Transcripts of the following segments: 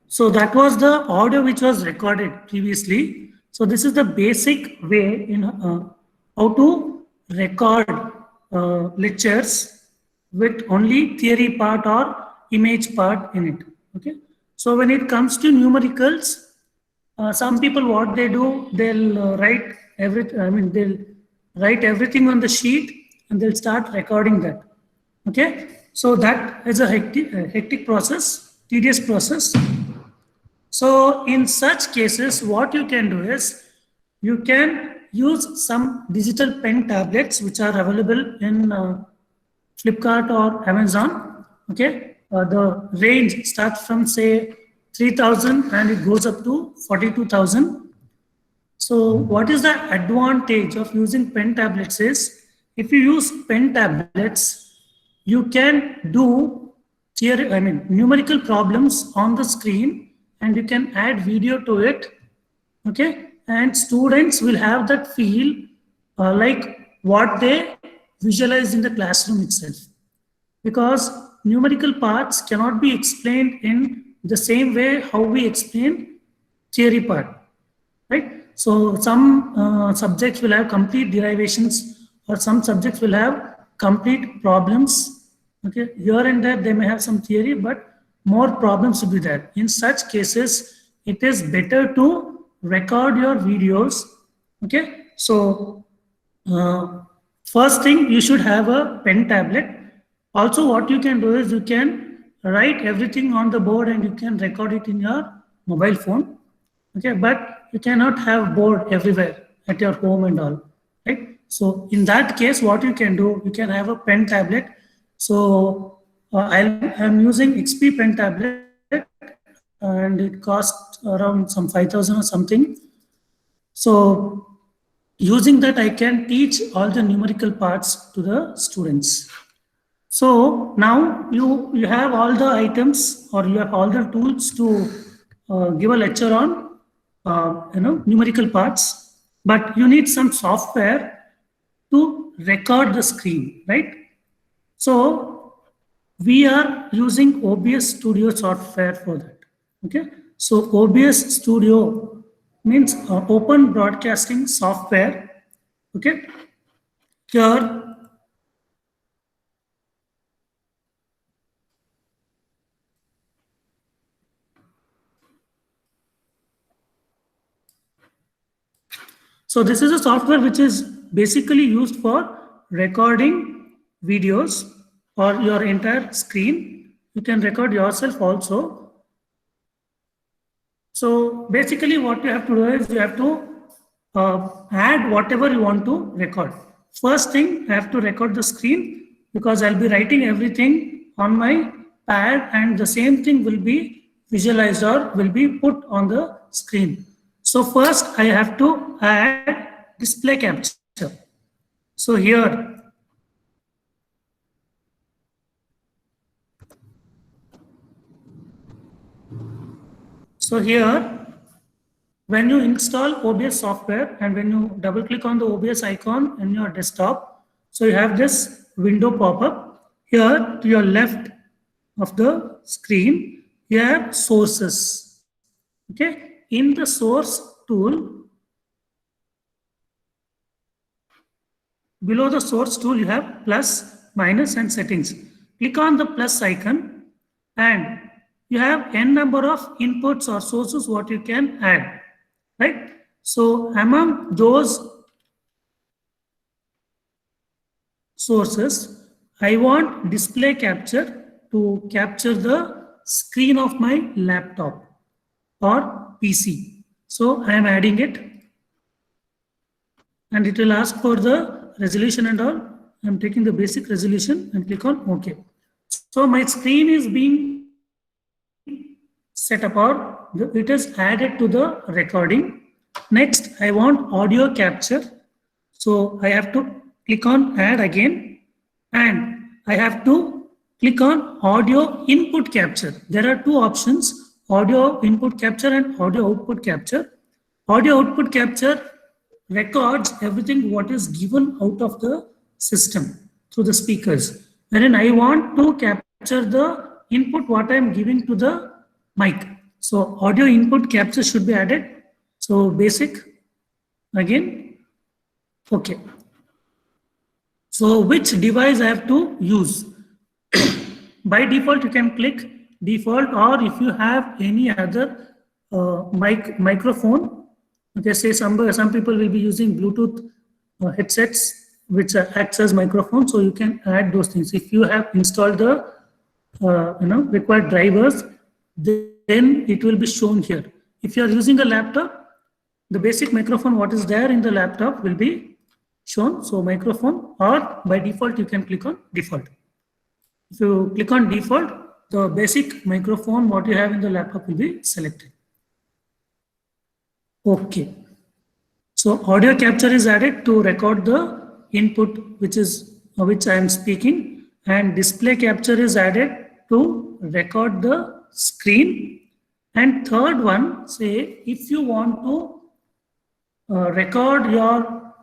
So that was the audio which was recorded previously. So this is the basic way in how to record lectures with only theory part or image part in it. Okay. So when it comes to numericals, some people what they do, they'll write they'll write everything on the sheet and they'll start recording that. Okay. So that is a hectic process, tedious process. So in such cases, what you can do is you can use some digital pen tablets which are available in Flipkart or Amazon. Okay, the range starts from say 3,000 and it goes up to 42,000. So what is the advantage of using pen tablets is if you use pen tablets, you can do numerical problems on the screen and you can add video to it. Okay, and students will have that feel like what they visualize in the classroom itself, because numerical parts cannot be explained in the same way how we explain theory part, right? So some subjects will have complete derivations or some subjects will have complete problems. Okay, here and there they may have some theory, but more problems will be there. In such cases, it is better to record your videos. Okay, so first thing, you should have a pen tablet. Also, what you can do is you can write everything on the board and you can record it in your mobile phone. Okay, but you cannot have board everywhere at your home and all, right? So in that case, what you can do, you can have a pen tablet. So I'm using XP pen tablet and it costs around some 5,000 or something. So using that, I can teach all the numerical parts to the students. So now you have all the items or you have all the tools to give a lecture on numerical parts, but you need some software to record the screen, right? So we are using OBS Studio software for that. Okay, so OBS Studio means open broadcasting software. Okay, here so this is a software which is basically used for recording videos or your entire screen. You can record yourself also. So basically what you have to do is you have to add whatever you want to record. First thing, I have to record the screen because I'll be writing everything on my pad and the same thing will be visualized or will be put on the screen. So first I have to add display capture. So here, when you install OBS software and when you double click on the OBS icon in your desktop, so you have this window pop up. Here to your left of the screen, you have sources. Okay, in the source tool, below the source tool, you have plus, minus and settings. Click on the plus icon and you have n number of inputs or sources what you can add, right? So among those sources, I want display capture to capture the screen of my laptop or PC. So I am adding it and it will ask for the resolution and all. I'm taking the basic resolution and click on OK. So my screen is being set up or it is added to the recording. Next, I want audio capture. So I have to click on add again and I have to click on audio input capture. There are two options, audio input capture and audio output capture. Audio output capture records everything what is given out of the system through the speakers. Wherein I want to capture the input what I am giving to the mic. So audio input capture should be added. So basic again. Okay. So which device I have to use? By default, you can click default, or if you have any other microphone, okay, say some people will be using Bluetooth headsets which acts as microphone, so you can add those things. If you have installed the required drivers, then it will be shown here. If you are using a laptop, the basic microphone what is there in the laptop will be shown. So microphone, or by default you can click on default. If you click on default, the basic microphone what you have in the laptop will be selected. Okay. So audio capture is added to record the input which I am speaking, and display capture is added to record the screen. And third one, say if you want to record your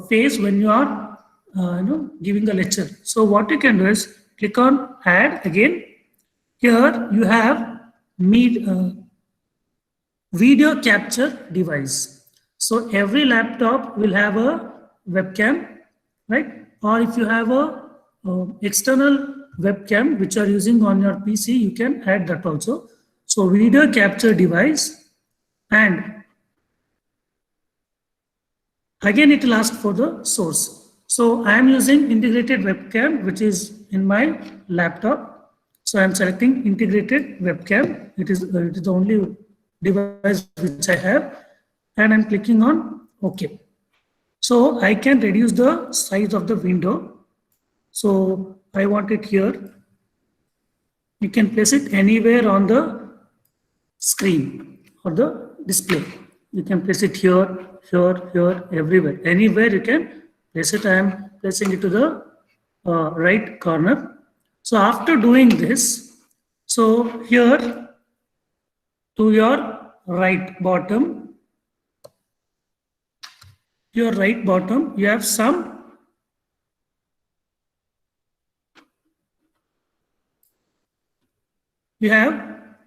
face when you are giving a lecture. So what you can do is click on add again. Here you have video capture device. So every laptop will have a webcam, right? Or if you have a external webcam which are using on your PC, you can add that also. So video capture device, and again it will ask for the source. So I am using integrated webcam which is in my laptop. So I am selecting integrated webcam. It is the only device which I have, and I'm clicking on OK. So I can reduce the size of the window. So I want it here. You can place it anywhere on the screen or the display. You can place it here, here, everywhere. Anywhere you can place it. I am placing it to the right corner. So after doing this, so here to your right bottom, you have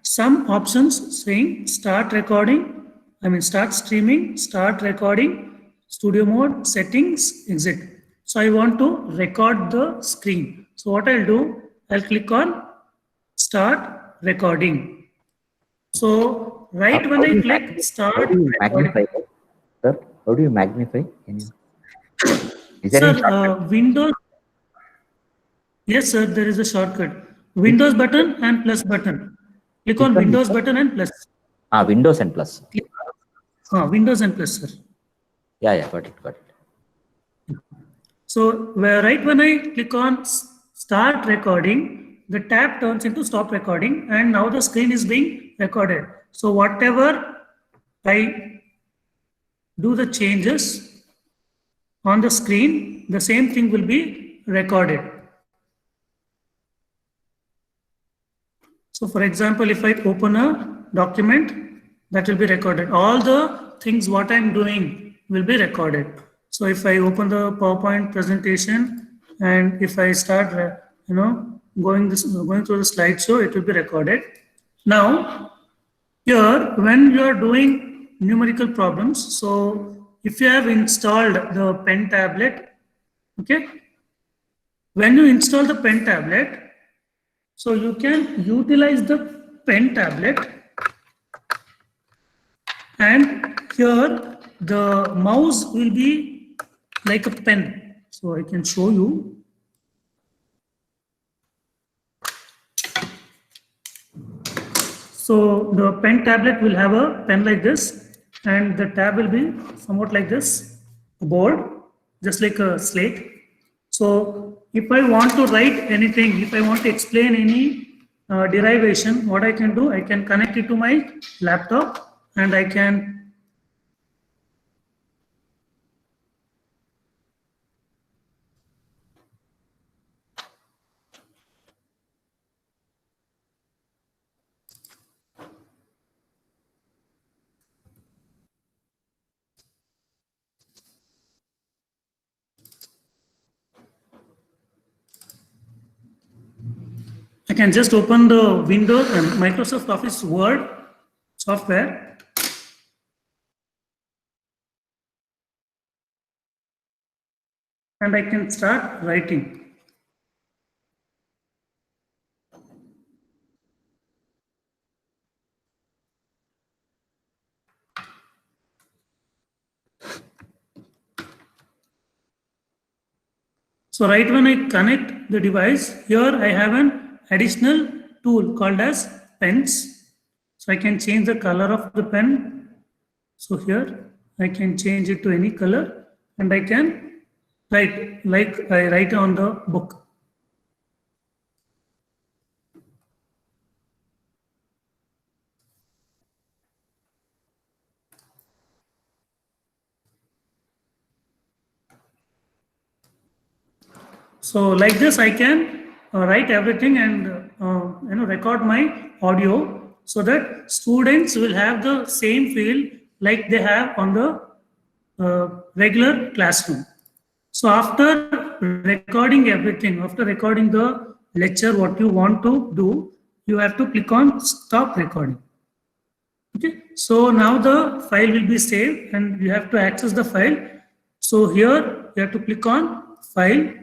some options saying start recording, start streaming, start recording, studio mode, settings, exit. So I want to record the screen. So what I'll do, I'll click on start recording. So right when I click start recording. Sir, how do you magnify? Sir, Windows. Yes, sir, there is a shortcut. Windows button and plus button. Click on Windows button and plus. Windows and plus. Windows and plus, sir. Yeah, got it. So right when I click on start recording, the tab turns into stop recording, and now the screen is being recorded. So whatever I do the changes on the screen, the same thing will be recorded. So for example, if I open a document, that will be recorded. All the things what I'm doing will be recorded. So if I open the PowerPoint presentation and if I start, going through the slideshow, it will be recorded. Now, here, when you are doing numerical problems, so if you have installed the pen tablet, okay, when you install the pen tablet, so you can utilize the pen tablet, and here the mouse will be like a pen. So I can show you. So the pen tablet will have a pen like this, and the tab will be somewhat like this, a board, just like a slate. So if I want to write anything, if I want to explain any derivation, what I can do, I can connect it to my laptop and I can I can just open the Windows Microsoft Office Word software. And I can start writing. So right when I connect the device, here I have an additional tool called as pens. So I can change the color of the pen. So here I can change it to any color and I can write like I write on the book. So like this, I can write everything and record my audio so that students will have the same feel like they have on the regular classroom. So after recording everything, after recording the lecture, what you want to do, you have to click on stop recording. Okay. So now the file will be saved and you have to access the file. So here you have to click on file,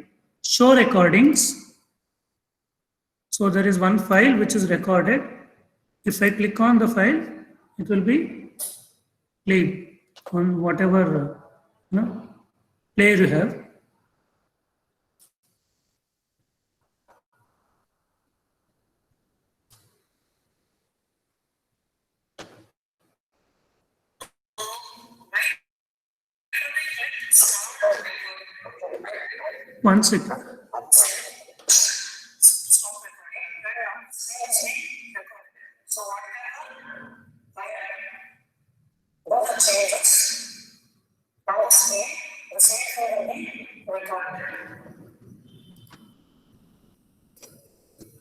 show recordings. So there is one file which is recorded. If I click on the file, it will be played on whatever player you have. One second.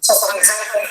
So for example,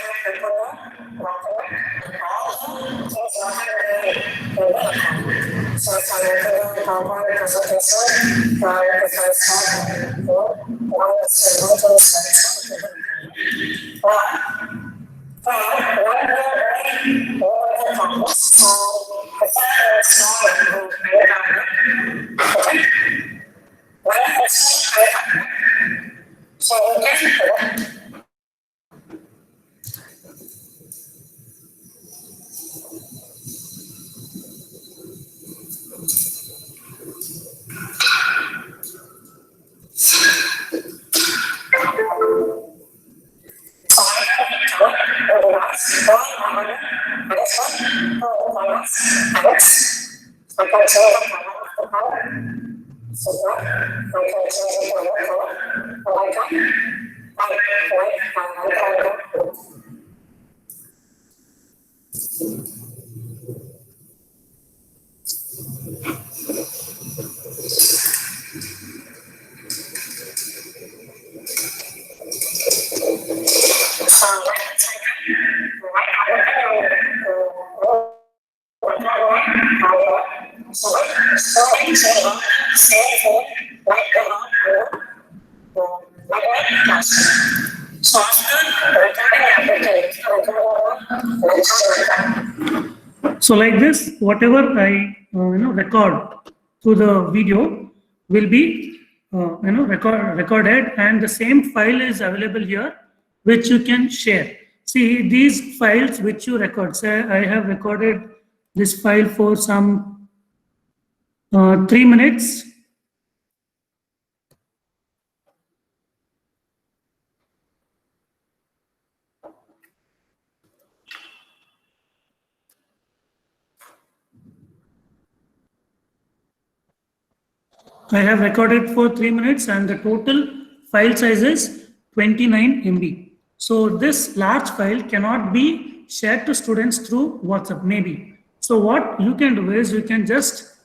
So like this, whatever I record through the video will be recorded, and the same file is available here, which you can share. See these files which you record. Say I have recorded this file for some 3 minutes. I have recorded for 3 minutes and the total file size is 29 MB. So this large file cannot be shared to students through WhatsApp maybe. So what you can do is you can just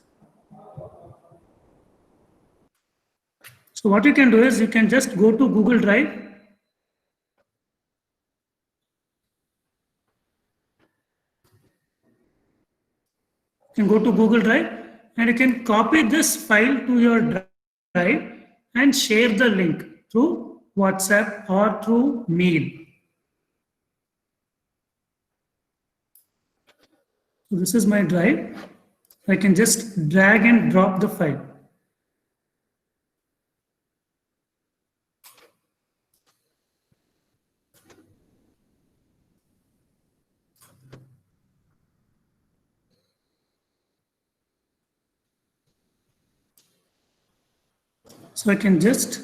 go to Google Drive. You can go to Google Drive and you can copy this file to your drive and share the link through WhatsApp or through mail. So this is my drive. I can just drag and drop the file. So I can just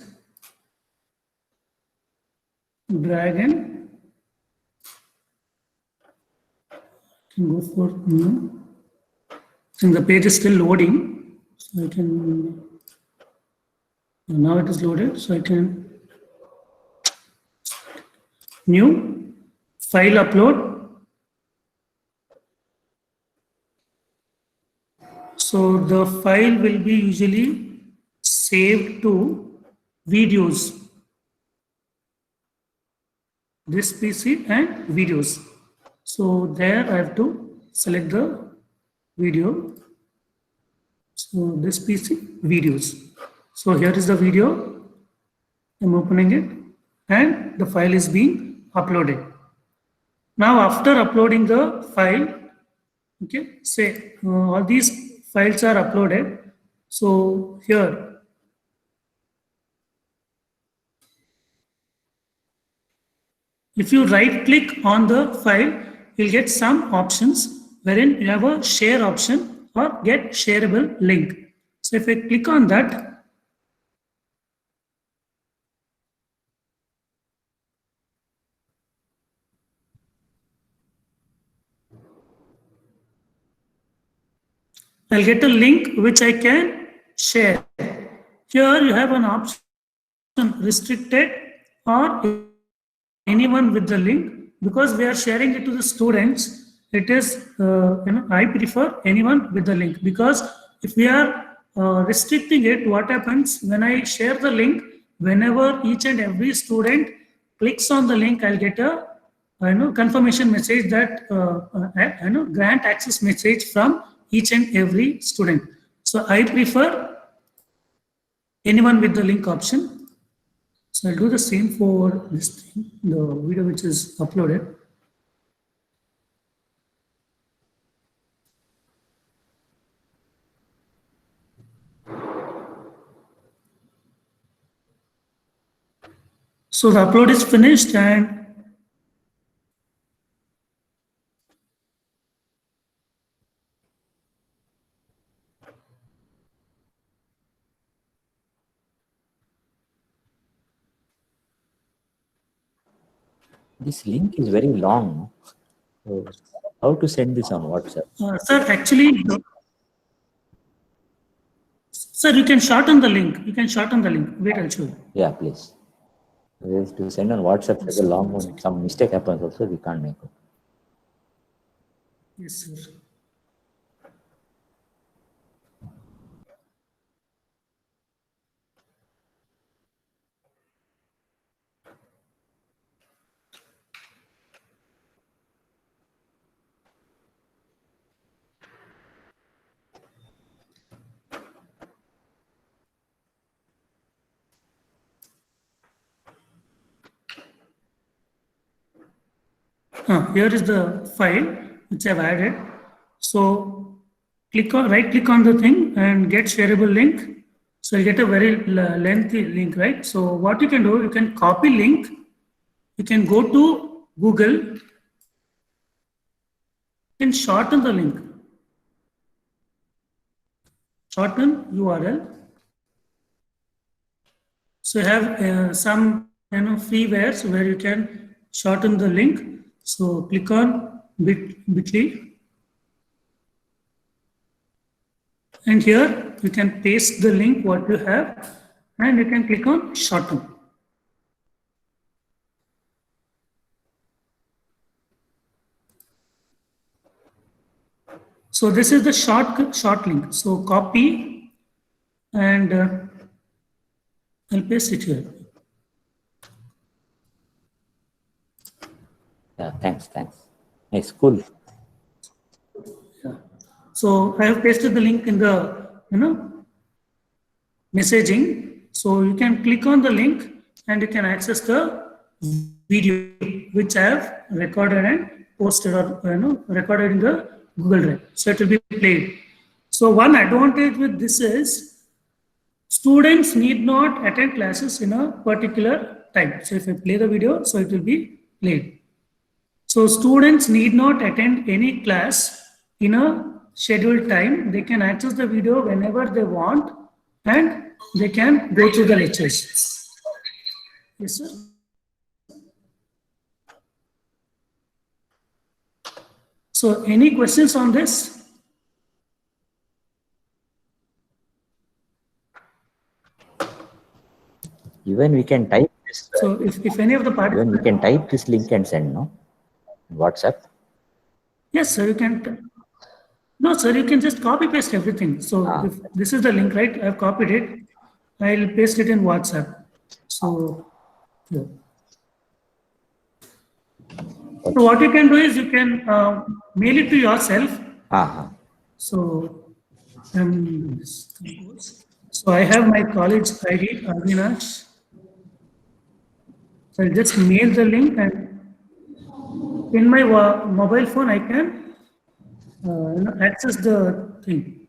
drag and can go for new. And the page is still loading. So I can, now it is loaded. So I can new file upload. So the file will be usually saved to videos. This PC and videos. So there I have to select the video. So this PC videos. So here is the video. I'm opening it and the file is being uploaded. Now after uploading the file, okay, say all these files are uploaded. So here if you right click on the file, you'll get some options wherein you have a share option or get shareable link. So if I click on that, I'll get a link which I can share. Here you have an option restricted or anyone with the link. Because we are sharing it to the students, it is, I prefer anyone with the link, because if we are restricting it, what happens when I share the link, whenever each and every student clicks on the link, I'll get a confirmation message that grant access message from each and every student. So I prefer anyone with the link option. So I'll do the same for this thing, the video which is uploaded. So the upload is finished and This link is very long. So how to send this on WhatsApp? sir, actually, sir, you can shorten the link. You can shorten the link. Wait, I'll show you. Yeah, please. To send on WhatsApp, there's a long one. Some mistake happens also, we can't make it. Yes, sir. Here is the file which I've added. So right click on the thing and get shareable link. So you get a very lengthy link, right? So what you can do, you can copy link. You can go to Google. You can shorten the link. Shorten URL. So you have some freewares where you can shorten the link. So click on bit.ly. And here you can paste the link what you have and you can click on shorten. So this is the short link. So copy and I'll paste it here. Yeah, thanks. Nice, cool. Yeah. So I have pasted the link in the messaging. So you can click on the link and you can access the video which I have recorded and posted or recorded in the Google Drive. So it will be played. So one advantage with this is students need not attend classes in a particular time. So if I play the video, so it will be played. So students need not attend any class in a scheduled time. They can access the video whenever they want and they can go through the lectures. Yes, sir. So any questions on this? Even we can type this. So if any of the Even we participants, can type this link and send, no? WhatsApp. yes, sir, you can. No, sir, you can just copy paste everything. So if this is the link, right? I've copied it. I'll paste it in WhatsApp. So, yeah. So what you can do is you can mail it to yourself. So, so I have my college ID, Avinash. So I'll just mail the link, and in my mobile phone I can access the thing.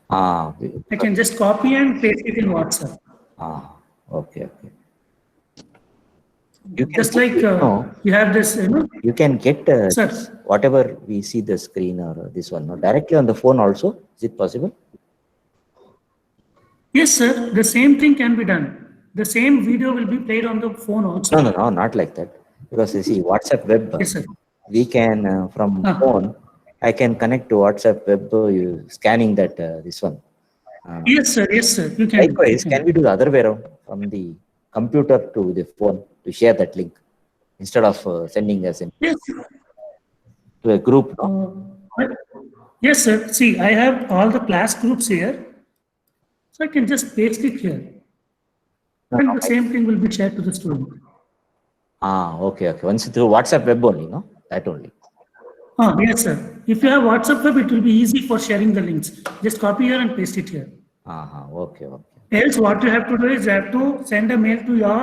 I can just copy and paste it in WhatsApp. Okay. You can Just like you have this, you can get sir. whatever we see the screen or this one, no? Directly on the phone also. Is it possible? Yes, sir. The same thing can be done. The same video will be played on the phone also. No, not like that. Because you see, WhatsApp web, Yes, sir. we can from phone, I can connect to WhatsApp web scanning that this one. Yes, sir. Yes, sir. You can. Likewise, can we do the other way around from the computer to the phone to share that link instead of sending us in Yes. to a group? No? Yes, sir. See, I have all the class groups here, so I can just paste it here, and the same thing will be shared to the student. Okay. Once through WhatsApp web only, no? That only. Yes, sir. If you have WhatsApp web, it will be easy for sharing the links. Just copy here and paste it here. Okay. Else, what you have to do is you have to send a mail to your,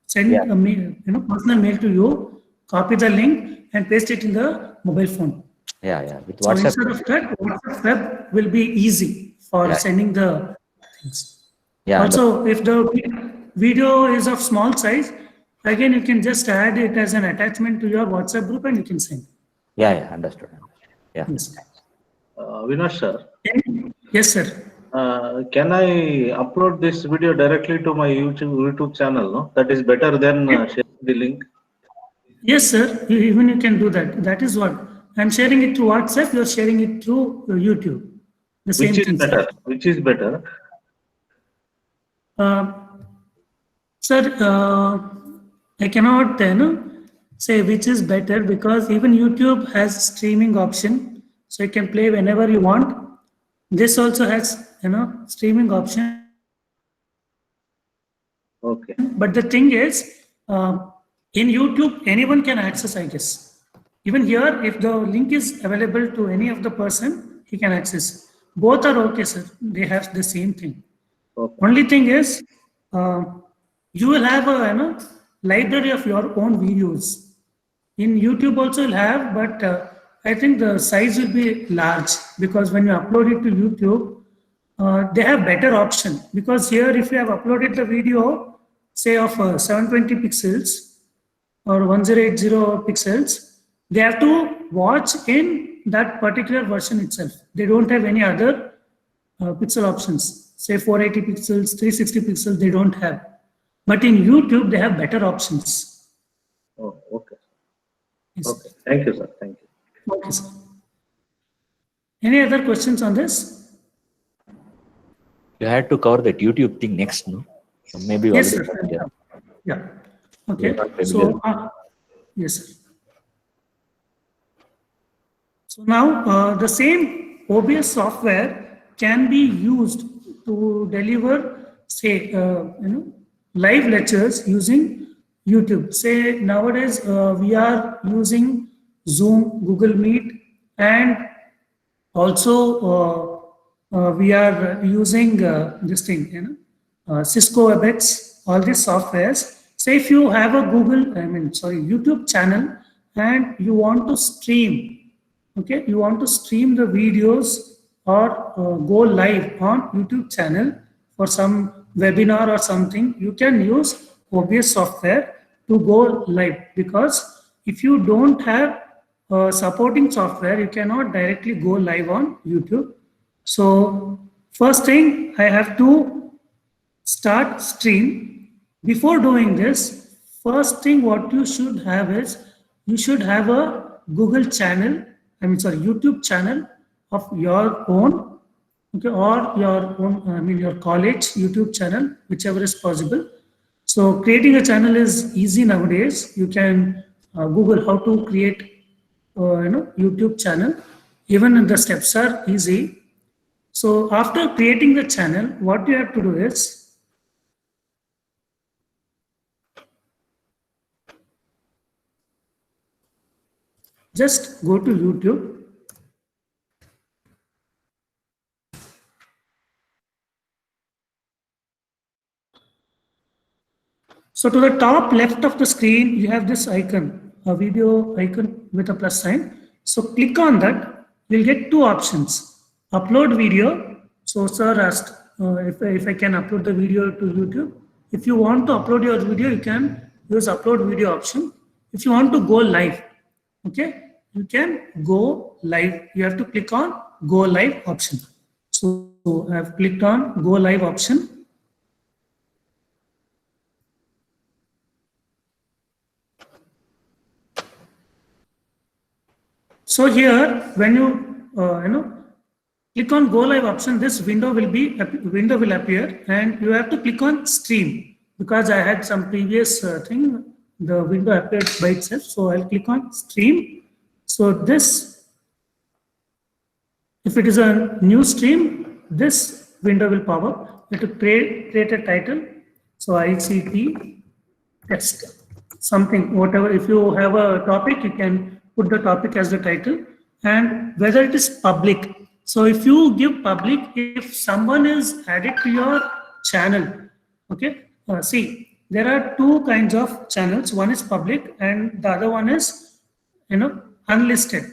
send a mail, personal mail to you, copy the link and paste it in the mobile phone. Yeah. With So WhatsApp. instead of that, WhatsApp web will be easy for sending the things. Yeah. Also, if the video is of small size, again, you can just add it as an attachment to your WhatsApp group and you can send. Yeah, understood. Yeah. Yes. Vinash sir. Yes, sir. Can I upload this video directly to my YouTube channel? No, that is better than sharing the link. Yes, sir. Even you can do that. That is what I'm sharing it through WhatsApp. You're sharing it through YouTube. The same Which is thing. better? Which is better? Sir, I cannot say which is better because even YouTube has streaming option, so you can play whenever you want. This also has streaming option. Okay. But the thing is, in YouTube, anyone can access, I guess. Even here, if the link is available to any of the person, he can access. Both are okay, sir. They have the same thing. Okay. Only thing is, you will have a library of your own videos. In YouTube also you'll have, but I think the size will be large because when you upload it to YouTube, they have better option. Because here, if you have uploaded the video, say of 720 pixels or 1080 pixels, they have to watch in that particular version itself. They don't have any other pixel options. Say 480 pixels, 360 pixels, they don't have. But in YouTube, they have better options. Oh, okay. Yes. Okay. Thank you, sir. Thank you. Okay, sir. Any other questions on this? You had to cover that YouTube thing next, no? So maybe Yes, already sir. covered, yeah. Yeah. Okay. You're not So, yes, sir. So now the same OBS software can be used to deliver, say, live lectures using YouTube. Say nowadays we are using Zoom, Google Meet, and also we are using this thing, Cisco WebEx, all these softwares. Say if you have a YouTube channel and you want to stream okay, you want to stream the videos or go live on YouTube channel for some webinar or something, you can use OBS software to go live, because if you don't have supporting software, you cannot directly go live on YouTube. So first thing, I have to start stream. Before doing this, first thing what you should have is, you should have a Google channel, YouTube channel of your own, okay, or your own, your college YouTube channel, whichever is possible. So creating a channel is easy nowadays. You can Google how to create, YouTube channel. Even the steps are easy. So after creating the channel, what you have to do is, just go to YouTube. So to the top left of the screen, you have this icon, a video icon with a plus sign. So click on that. You'll get two options: upload video. So sir asked if I can upload the video to YouTube. If you want to upload your video, you can use upload video option. If you want to go live, okay, you can go live. You have to click on go live option. So I have clicked on go live option. So here, when you click on go live option, this window will appear, and you have to click on stream, because I had some previous thing, the window appeared by itself. So I'll click on stream. So this, if it is a new stream, this window will pop up. You have to create a title. So ICT test, something, whatever. If you have a topic, you can put the topic as the title, and whether it is public. So if you give public, if someone is added to your channel, okay, see, there are two kinds of channels. One is public and the other one is, unlisted.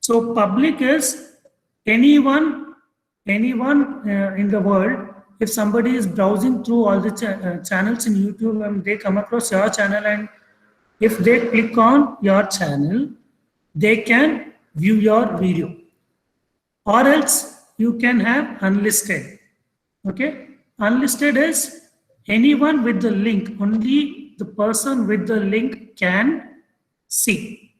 So public is anyone in the world. If somebody is browsing through all the channels in YouTube and they come across your channel, and if they click on your channel, they can view your video. Or else you can have unlisted. Okay, unlisted is anyone with the link, only the person with the link can see.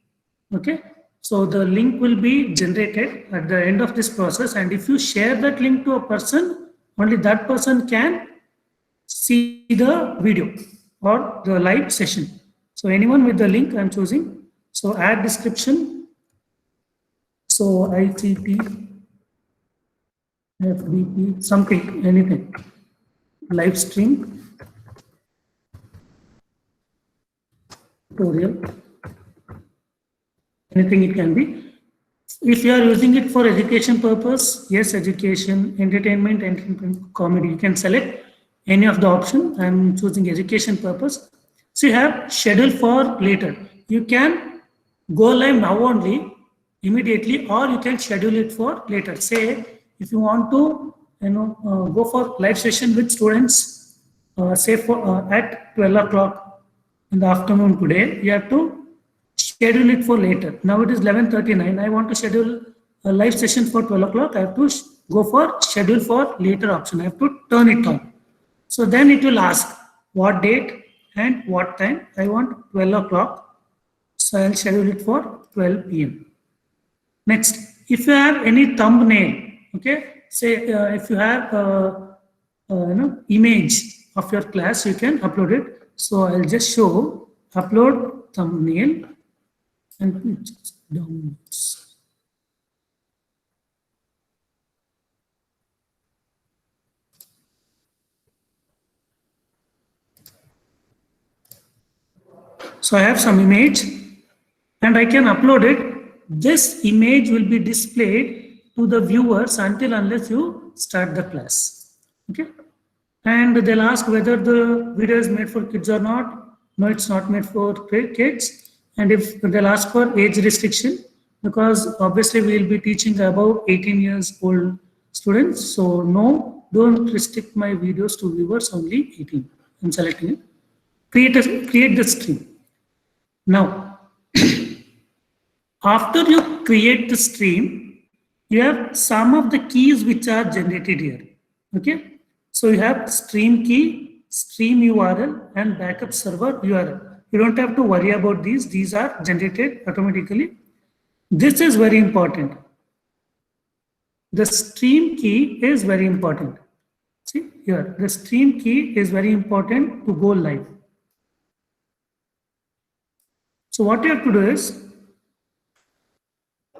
Okay, so the link will be generated at the end of this process, and if you share that link to a person, only that person can see the video or the live session. So anyone with the link I'm choosing. So add description. So ICT, FDP, something, anything. Live stream, tutorial, anything it can be. If you are using it for education purpose, yes, education, entertainment, comedy, you can select any of the option. I'm choosing education purpose. So you have schedule for later. You can go live now only, immediately, or you can schedule it for later. Say if you want to go for live session with students, say for at 12 o'clock in the afternoon today, you have to schedule it for later. Now it is 11:39. I want to schedule a live session for 12 o'clock. I have to go for schedule for later option. I have to turn it on. So then it will ask what date and what time. I want 12 o'clock. So I'll schedule it for 12 p.m. Next, if you have any thumbnail, okay, say if you have image of your class, you can upload it. So I'll just show upload thumbnail and downloads. So I have some image and I can upload it. This image will be displayed to the viewers unless you start the class. Okay. And they'll ask whether the video is made for kids or not. No, it's not made for kids. And if they'll ask for age restriction, because obviously we will be teaching about 18 years old students. So no, don't restrict my videos to viewers only 18. I'm selecting it. Create the stream. Now, after you create the stream, you have some of the keys which are generated here. Okay. So you have stream key, stream URL, and backup server URL. You don't have to worry about these. These are generated automatically. This is very important. The stream key is very important. See here, the stream key is very important to go live. So what you have to do is,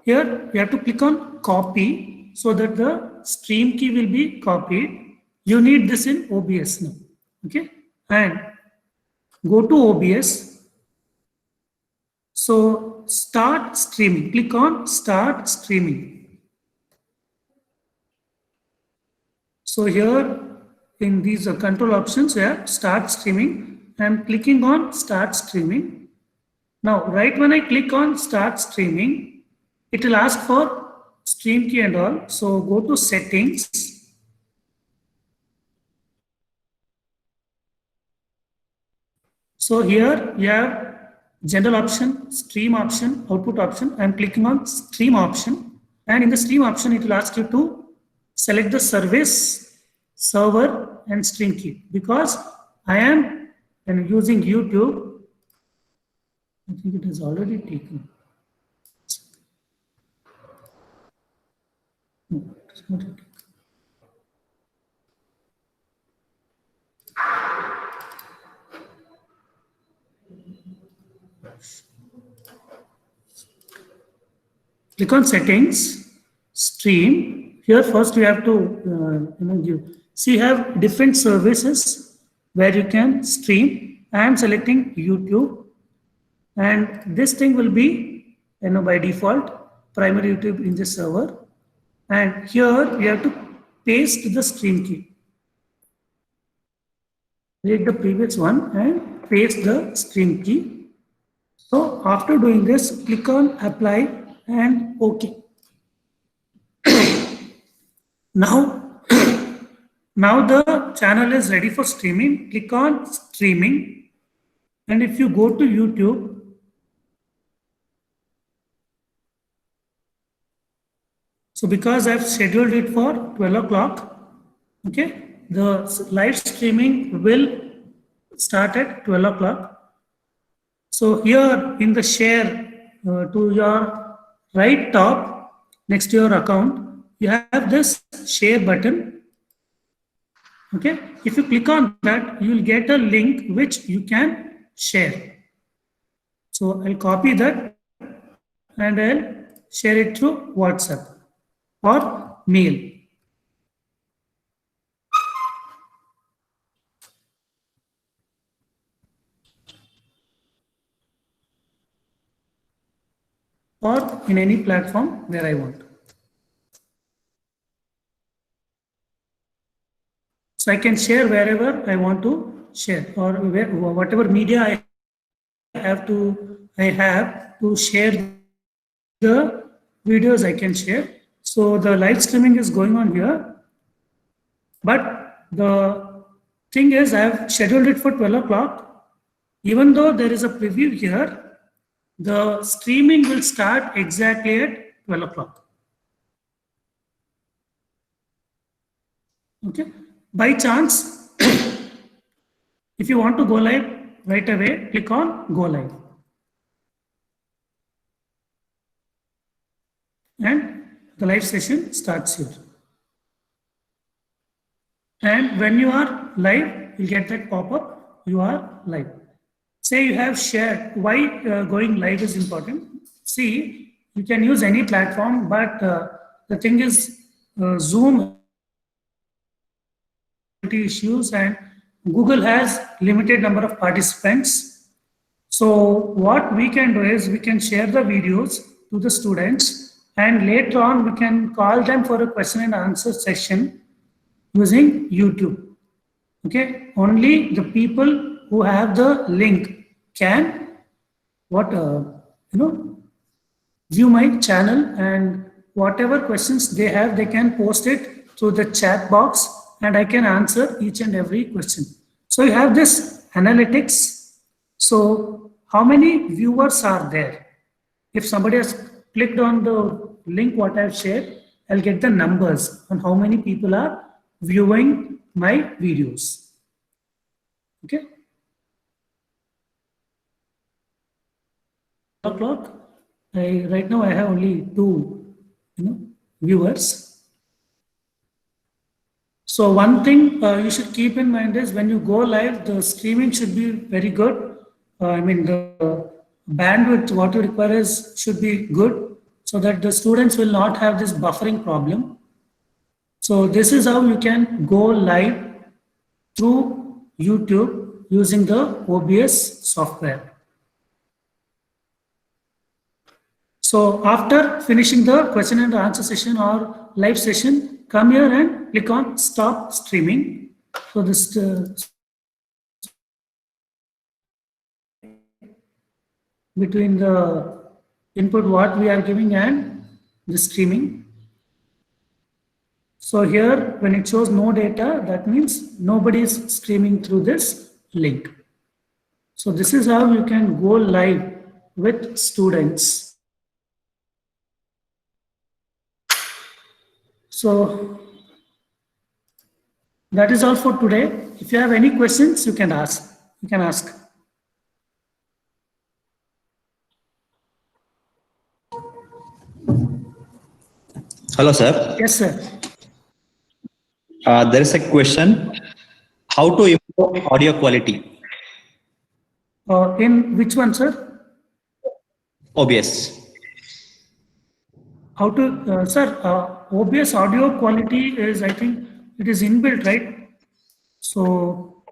here you have to click on copy so that the stream key will be copied. You need this in OBS now. Okay, and go to OBS. So start streaming. Click on start streaming. So here in these control options, here start streaming. I am clicking on start streaming. Now, right when I click on start streaming, it will ask for stream key and all. So go to settings. So here you have general option, stream option, output option. I am clicking on stream option, and in the stream option, it will ask you to select the service, server, and stream key. Because I am using YouTube, I think it is already taken. No, it is not taken. Click on settings, stream. Here first you have to give. See, you have different services where you can stream. I am selecting YouTube, and this thing will be by default primary YouTube in the server. And here you have to paste the stream key. Read the previous one and paste the stream key. So after doing this, click on apply and OK. Now the channel is ready for streaming. Click on streaming, and if you go to YouTube, so because I've scheduled it for 12 o'clock, okay, the live streaming will start at 12 o'clock. So here in the share to your right top next to your account, you have this share button. Okay, if you click on that, you will get a link which you can share. So I'll copy that and I'll share it through WhatsApp or mail. Or in any platform where I want. So I can share wherever I want to share, or whatever media I have to share the videos I can share. So the live streaming is going on here, but the thing is I have scheduled it for 12 o'clock. Even though there is a preview here, the streaming will start exactly at 12 o'clock. Okay. By chance, if you want to go live right away, click on go live. And the live session starts here. And when you are live, you'll get that pop-up, you are live. Say you have shared, why going live is important. See, you can use any platform, but the thing is Zoom issues and Google has limited number of participants. So what we can do is we can share the videos to the students, and later on we can call them for a question and answer session using YouTube. Okay, only the people who have the link can view my channel, and whatever questions they have, they can post it through the chat box and I can answer each and every question. So you have this analytics. So how many viewers are there? If somebody has clicked on the link what I've shared, I'll get the numbers on how many people are viewing my videos. Okay. O'clock. Right now I have only 2 viewers. So one thing you should keep in mind is when you go live, the streaming should be very good. I mean the bandwidth what you require is should be good, so that the students will not have this buffering problem. So this is how you can go live through YouTube using the OBS software. So after finishing the question and answer session or live session, come here and click on stop streaming. So this between the input what we are giving and the streaming. So here when it shows no data, that means nobody is streaming through this link. So this is how you can go live with students. So that is all for today. If you have any questions, you can ask. Hello, sir. Yes, sir. There is a question. How to improve audio quality? In which one, sir? OBS. How to, sir, OBS audio quality is, I think, it is inbuilt, right? So,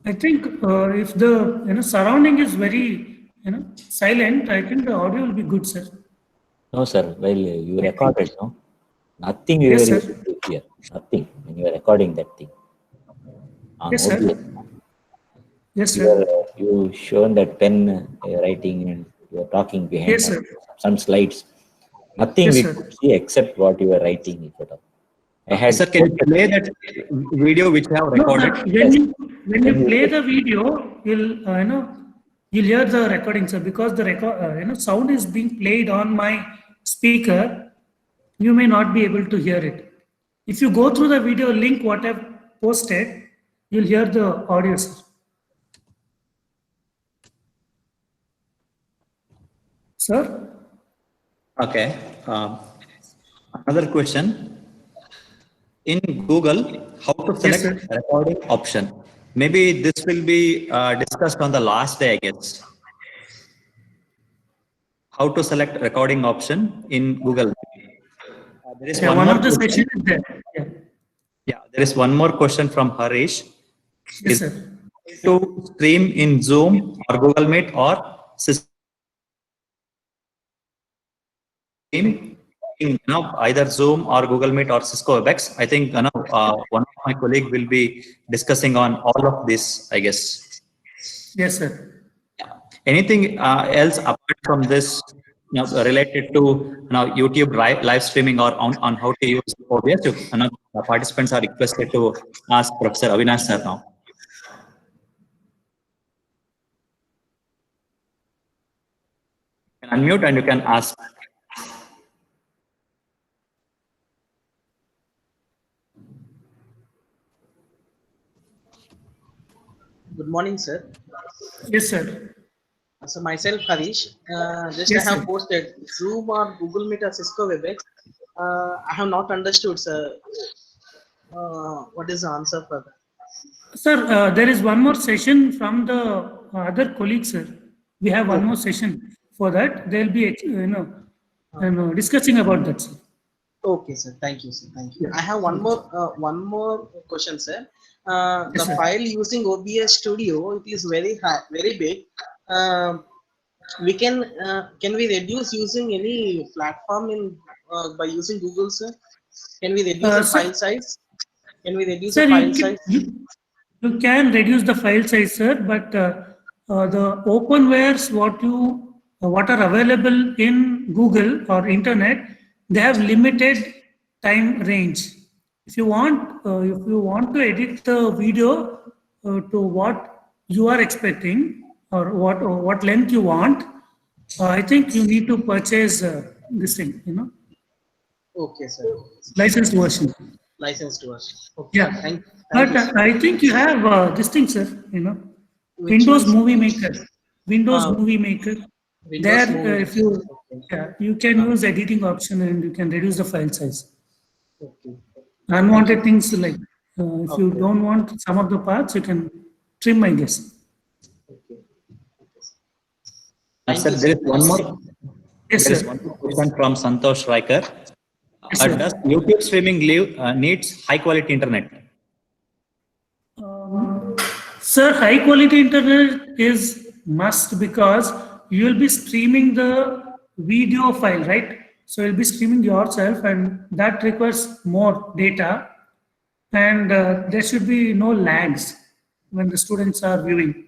I think if the surrounding is very silent, I think the audio will be good, sir. No, sir. While you recorded, no, nothing you Yes, were sir. able to hear. Nothing when you were recording that thing. On Yes, sir. OBS, Yes, sir. you shown that pen writing and you are talking behind. Yes, sir. Some slides. Nothing Yes, we sir. could see except what you were writing. If at all. I had Sir, can you play that video which I have No, recorded? but when you play the video, you'll you'll hear the recording, sir, because the record sound is being played on my speaker. You may not be able to hear it. If you go through the video link what I've posted, you'll hear the audio, sir. Sir? Okay. Another question. In Google, how to select sir. recording option? Maybe this will be discussed on the last day, I guess. How to select recording option in Google. There is Yeah, one more of the question. session is there. Yeah. Yeah, there is one more question from Harish. Yes, Is sir. to stream in Zoom or Google Meet or system, either Zoom or Google Meet or Cisco WebEx. I think one of my colleague will be discussing on all of this, I guess. Yes, sir. Anything else apart from this related to YouTube live streaming or on how to use OBS? Participants are requested to ask Professor Avinash sir now. You can unmute and you can ask. Good morning, sir. Yes, sir. So myself, Harish. Just Yes, I have sir. posted Zoom or Google Meet or Cisco WebEx. I have not understood, sir. What is the answer for that? Sir, there is one more session from the other colleagues, sir. We have one more session for that. They'll be, discussing about that, sir. Okay, sir. Thank you, sir. Thank you. I have one more question, sir. Yes, The sir. file using OBS Studio, it is very high, very big. We can we reduce using any platform in by using Google, sir? Can we reduce the sir- file size? Can we reduce Sir, the file size? you can reduce the file size, sir, but the openwares what are available in Google or internet, they have limited time range. If you want to edit the video to what you are expecting or what length you want, I think you need to purchase this thing, Okay, sir. licensed version. Licensed to us. Okay. Yeah, Thank but you, sir. I think you have this thing, sir. Which Windows one, sir? Movie Maker. Windows Ah, Movie Maker. Windows There, Movie. if you Okay. you can use editing option and you can reduce the file size. Okay. Unwanted things like if you Okay. don't want some of the parts, you can trim, I guess. Okay. Sir, Thank you, there is sir. one more. Yes, There is sir. one more question from Santosh Riker. Yes, sir. Does YouTube streaming needs high quality internet? Sir, high quality internet is must because you will be streaming the video file, right? So you'll be streaming yourself, and that requires more data, and there should be no lags when the students are viewing.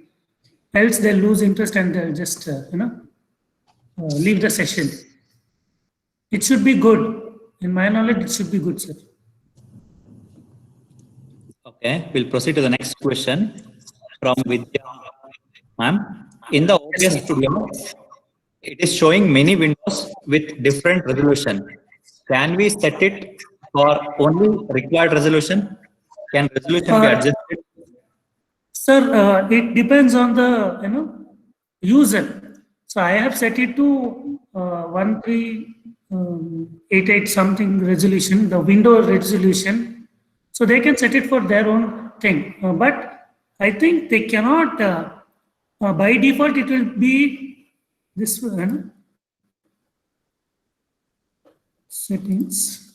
Else they'll lose interest and they'll just leave the session. It should be good. In my knowledge, it should be good, sir. Okay, we'll proceed to the next question from Vidya. Ma'am, in the OBS Studio, it is showing many windows with different resolution. Can we set it for only required resolution? Can resolution be adjusted? Sir, it depends on the user. So I have set it to 1388 something resolution, the window resolution. So they can set it for their own thing. But I think they cannot. By default, it will be this one. Settings,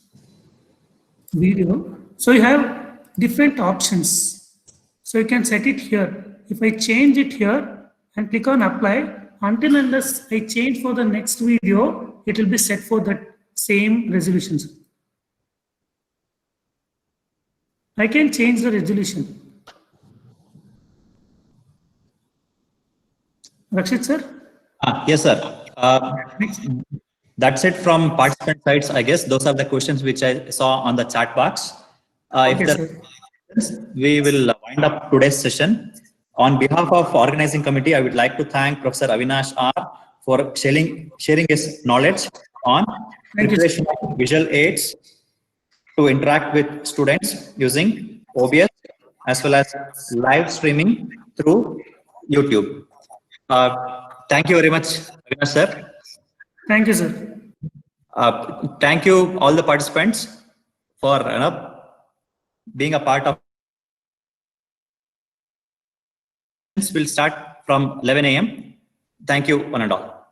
video. So you have different options. So you can set it here. If I change it here and click on apply, until unless I change for the next video, it will be set for the same resolutions. I can change the resolution. Rakshit sir? Yes, sir. That's it from participant sides, I guess. Those are the questions which I saw on the chat box. Okay, If there sir. are questions, we will wind up today's session. On behalf of organizing committee, I would like to thank Professor Avinash R for sharing his knowledge on Thank you, preparation of visual aids to interact with students using OBS as well as live streaming through YouTube. Thank you very much, Avinash sir. Thank you, sir. Thank you all the participants for being a part of. Will start from 11 a.m. Thank you, one and all.